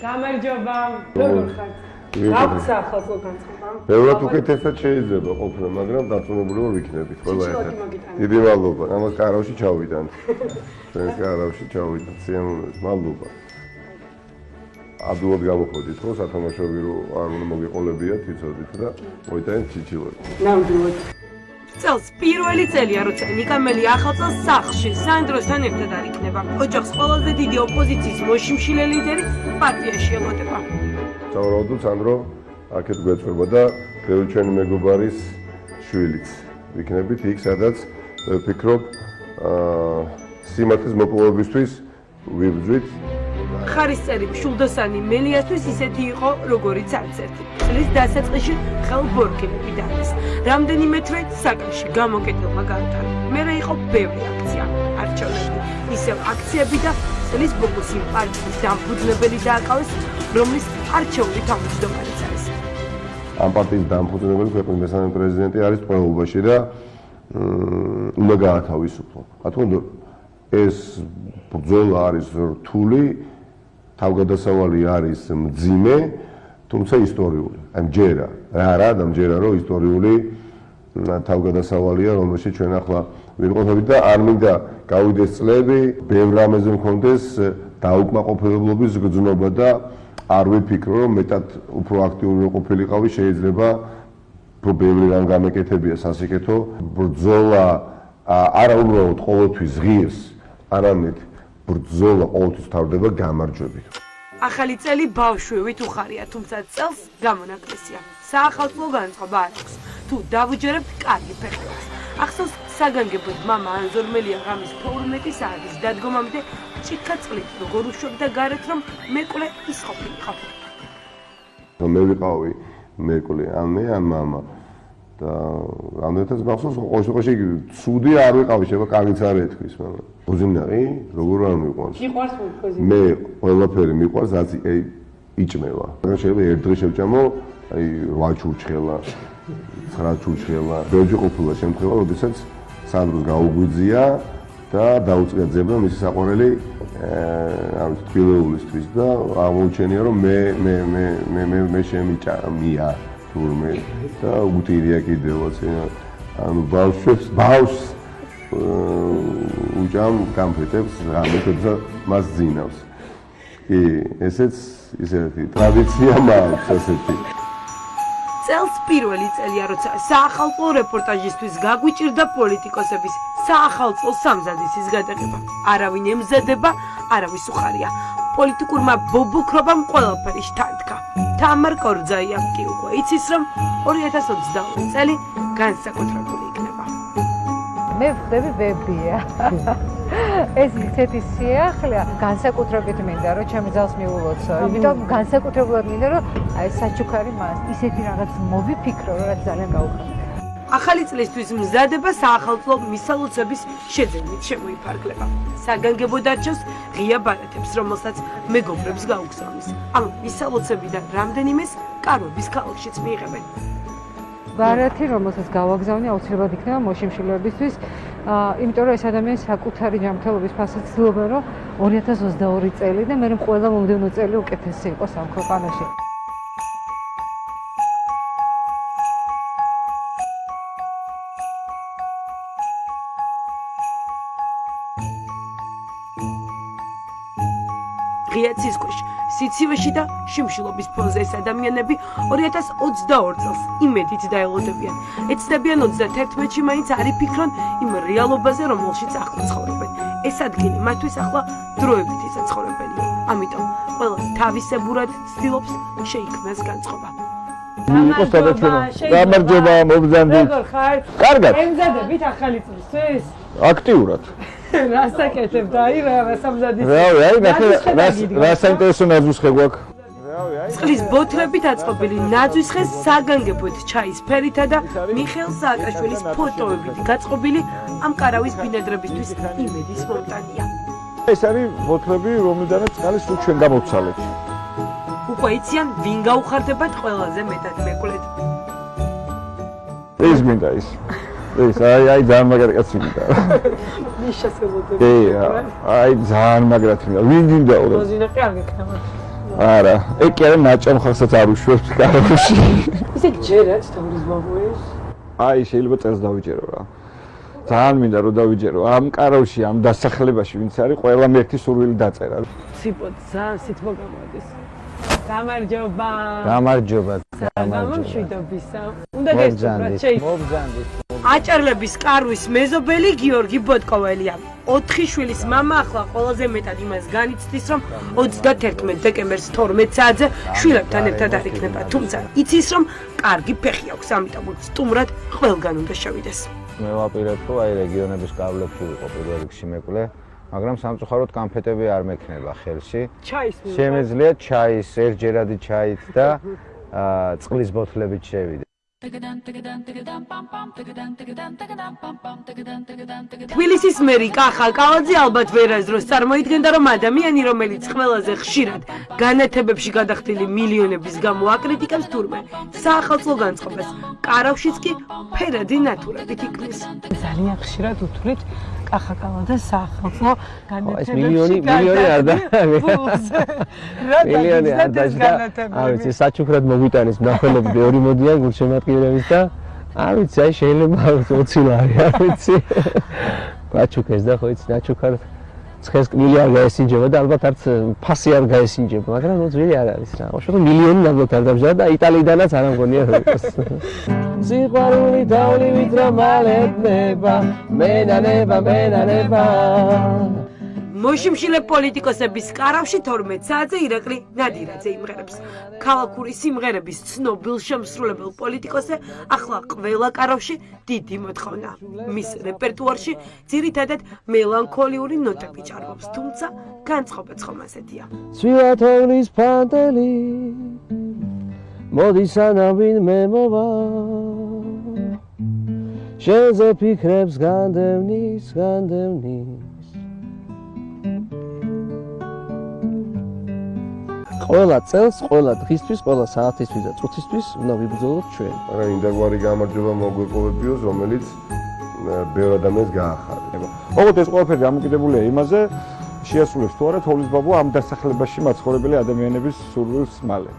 გამარჯობა. როგორ ხართ? აქვს ახალ განწყობა? ბევრად უკეთესად შეიძლება ყოფნა, მაგრამ დარწმუნებული ვარ ვიქნებით ყველა ერთად. დიდი მადლობა. ამას კარავში ჩავიდანთ. ჩვენს კარავში ჩავიდანთ. სიამოვნებით, მადლობა. ადვილად გამოხოდით, ხო, სათამაშოები რო არ უნდა მოგეყოლებიათ, იცოდით და მოიტანეთ ჩიჩილები. ნამდვილად. წელს პირველი წელია, როცა ნიკამელი ახალ წელს სახლში სანდროსთან ერთად არ იქნება. ოჯახს ყველაზე დიდი ოპოზიციის მოშიმშილე ლიდერი პარტიაში ელოდება. სავარაუდოდ სანდრო აქეთ გვეწვება და ბევრი ჩვენი მეგობარის შვილიც. ვიქნებით იქ, სადაც ვფიქრობ, სიმართლის მოპოვებისთვის ვიბრძვით. ხარისწერი მშვილდოსანი მელიასთვის ისეთი იყო, როგორიც არც ერთი. წლის დასაწყისში ხელბორგები დადეს. რამდენიმე თვე საკანში გამოკეტილმა გაატარა. მერე იყო ბევრი აქცია, არჩევნები, ისევ აქციები და წლის ბოლოს იმ პარტიის დამფუძნებელი დააკავეს, რომლის არჩეული თავმჯდომარეც არის. ამ პარტიის დამფუძნებელი ქვეყნის მესამე პრეზიდენტი არის ტყვეობაში და უნდა გაათავისუფლო. რა თქმა უნდა, ეს ბრძოლა არის რთული, თავგადასავალი არის მძიმე, თუმცა ისტორიული. აი მჯერა, რა არა, და მჯერა რომ ისტორიული თავგადასავალია, რომელშიც ჩვენ ახლა ვიმყოფებით და არ მინდა გავიდეს წლები, ბევრ რამეზე მქონდეს დაუკმაყოფილებლობის გრძნობა და არ ვიფიქრო, რომ მეტად უფრო აქტიური ყოფილიყავი შეიძლება უფრო ბევრი რამ გამეკეთებია სასიკეთო ბრძოლა არა უბრალოდ ყოველთვის ღირს, არამედ ბრძოლა ყოველთვის თავდება გამარჯვებით. ახალი წელი ბავშვივით უხარია, თუმცა წელს გამონაკლისია. საახალწლო განწყობა არ აქვს. თუ დავუჯერებთ კარგი ფეხბურთს. ახსოვს საგანგებოდ მამა ანზორმელია ღამის 12 საათის დადგომამდე ჭიქა წყლით როგორ უშვებდა გარეთ, რომ მეკლე ის ყოფილიყო. მე ვიყავი მეკლე, ან მე, ან მამა. და რამდენადაც მახსოვს, ყოველ შემთხვევაში ცუდი არ ვიყავი, შეიძლება კარგიც არ ეთქვის, მაგრამ ხუზინარი როგორ არ მიყვარს. მიყვარს ხუზინარი? მე ყველაფერი მიყვარს, რაც იჭმევა. მაგრამ შეიძლება ერთ დღეს შევჭამო, აი 8 ჩურჩხელა, 9 ჩურჩხელა. ბევრი ყოფილა შემთხვევა, როდესაც სანდროს გაუგვიძია და დაუწყია ძებნა მისი საყვარელი თბილეულისთვის და აღმოჩენია, რომ მე შემიჭამია თურმე და უტირია კიდევაც. ანუ ბავშვს უჭამ კამფეტებს, რამეთებსა მას ძინავს. კი, ესეც ისეთი ტრადიცია მაქვს ასეთი. წელს პირველი წელია, როცა საახალწლო რეპორტაჟისთვის გაგვიჭირდა პოლიტიკოსების საახალწლო სამზადისის გადაღება. არავინ ემზადება, არავის უხარია. პოლიტიკურმა ბობუქრობამ ყველაფერი შთანთქა. თამარ კორძაიამ კი უკვე იცის, რომ 2022 წელი განსაკუთრებული იქნება. მე ვხდები ბებია. ეს ისეთი სიახლეა, განსაკუთრებით მინდა, რომ ჩემი ძალს მიულოცო. ამიტომ განსაკუთრებულად მინდა, რომ აი საჩუქარი მას ისეთი რაღაც მოვიფიქრო, რაც ძალიან გაუხარდა. ახალი წლისთვის მზადება საახალწლო მისალოცების შეძენით შემოიფარგლება. საგანგებო დარჩევს ღია ბარათებს, რომელსაც მეგობრებს გაუგზავნის. ამ მისალოცებიდან რამდენიმეს კარვების ქალაქშიც მიიღებენ. ბარათი, რომელსაც გავაგზავნე, აუცილებლად იქნება მოშიმშილეებისთვის, იმიტომ რომ ეს ადამიანი საკუთარი ჯანმრთელობის ფასად ცდილობენ, რომ 2022 წელი და მე ყველა მომდევნო წელი უკეთესი იყოს ამ ქვეყანაში. ღია ცისქვეშ, სიცივეში და შიმშილობის ფონზე ეს ადამიანები 2022 წელს იმედით დაელოდებიან. ეცდებიან 31-ში მაინც არ იფიქრონ იმ რეალობაზე, რომელშიც ახლა ცხოვრობენ. ეს ადგილი მათთვის ახლა დროებითი საცხოვრებელია. ამიტომ ყველა თავისებურად ცდილობს შეიქმნას განწყობა. გამარჯობა, მობრძანდით. როგორ ხართ? კარგად. ემზადებით ახალი წლისთვის? აქტიურად. რასაკეთებთ? აი რა სამზადის. რა საინტერესო ნაძვისხე გვაქვს? წყლის ბოთლებით აწყობილი ნაძვისხე საგანგებოდ ჩაის ფერითა და მიხეილ სააკაშვილის ფოტოებით გაწყობილი ამ კარავის ბინადრებისთვის იმედის მონტანია. ეს არის ბოთლები, რომლიდანაც წყალი სულ ჩვენ გამოვცალეთ. უკვე იციან, ვინ გაუხარდებათ ყველაზე მეტად მეკლედ. ეს მინდა ის. ეს აი ძალიან მაგარი კაცი მინდა. მიშასებოდი. აი ძალიან მაგრად მინდა. ვინ გინდა? მოზინა კარგი ხმა. არა, ეგ კი არა ნაჭამ ხალხსაც არ უშვებს კაროში. ისე ჯერაც თავის ბაბუეს. აი, შეიძლება წელს დავიჯერო რა. ძალიან მინდა რომ დავიჯერო ამ კაროში, ამ დასახლებაში, ვინც არის, ყველამ ერთი სურვილი დაწერა. ციპოთ ძალიან სითბო გამოდის. გამარჯობა. გამარჯობა. გამომშვიდობისა. უნდა გესწრათ შეიძლება. მოგზანდით. აჭარლების კარვის მეზობელი გიორგი ბოტკოველია. 4 შვილის მამა ახლა ყველაზე მეტად იმას განიცდის, რომ 31 დეკემბერს 12 საათზე შვილებთან ერთად არ იქნება. თუმცა იცის, რომ კარგი ფეხი აქვს, ამიტომ სტუმრად ყველგან უნდა შევიდეს. მე ვაპირებ, რომ აი რეგიონების კავლებში ვიყო პირველ რიგში მეკლე, მაგრამ სამწუხაროდ კანფეტები არ მექნება ხელში. ჩაის შემეძლია ჩაის, ერთჯერადი ჩაით და წყლის ბოთლებით შევიდე. თბილისის მერი კახა კალაძე ალბათ ვერაზროს წარმოიდგენდა, რომ ადამიანი, რომელიც ყველაზე ხშირად განათებებში გადახდილი მილიონების გამო აკრიტიკებს თურმე საახალწლო განწყობას, კარავშიც კი ფერადი ნატურებით იქმნის. ძალიან ხშირად უთვლით კახა კალაძეს საახალწლო განათებებში მილიონი არ და მილიონი არ და არ ვიცი საჩუქრად მოგვიტანის მნახველები ორი მოდიან გულშემატკივრების და არ ვიცი აი შეიძლება 20 ლარი არ ვიცი გაჩუქეს და ხო იცი ნაჩუქარ ცხეს კბილი არ გაესინჯება და ალბათ არც ფასი არ გაესინჯება მაგრამ ნუ ძველი არ არის რა უშუალოდ მილიონი ნამდვილად არ დამжда და იტალიიდანაც არ ამგონია რომ იყოს სიყვარული დავლივით რა მალეთნება მენანება მოშიმშილე პოლიტიკოსების კარავში 12 საათზე ირაკლი ნადირაძე იმღერებს. ქალაქური სიმღერების ცნობილ შემსრულებელ პოლიტიკოსზე ახლა ყველა კარავში დიდი მოთხოვნა. მის რეპერტუარში ძირითადად მელანქოლიური ნოტები ჭარბობს, თუმცა განწყობაც ხომ ასეთია. სვიათოვლის ფანტელი მოდი სანავინ მემოვა შენზე ფიქრებს განდევნის ყველა წელს, ყველა დღისთვის, ყველა საათისთვის და წუთისთვის უნდა ვიბრძოლოთ ჩვენ. მაგრამ იმდაგვარი გამარჯვება მოგვეპოვებიოს, რომელიც ბევრ ადამიანს გაახარება. ოღონდ ეს ყველაფერი დამოკიდებულია იმაზე, შეასრულებს თუ არა თოვლის ბაბუა ამ დასახლებაში მაცხოვრებელი ადამიანების სურვილს მალე.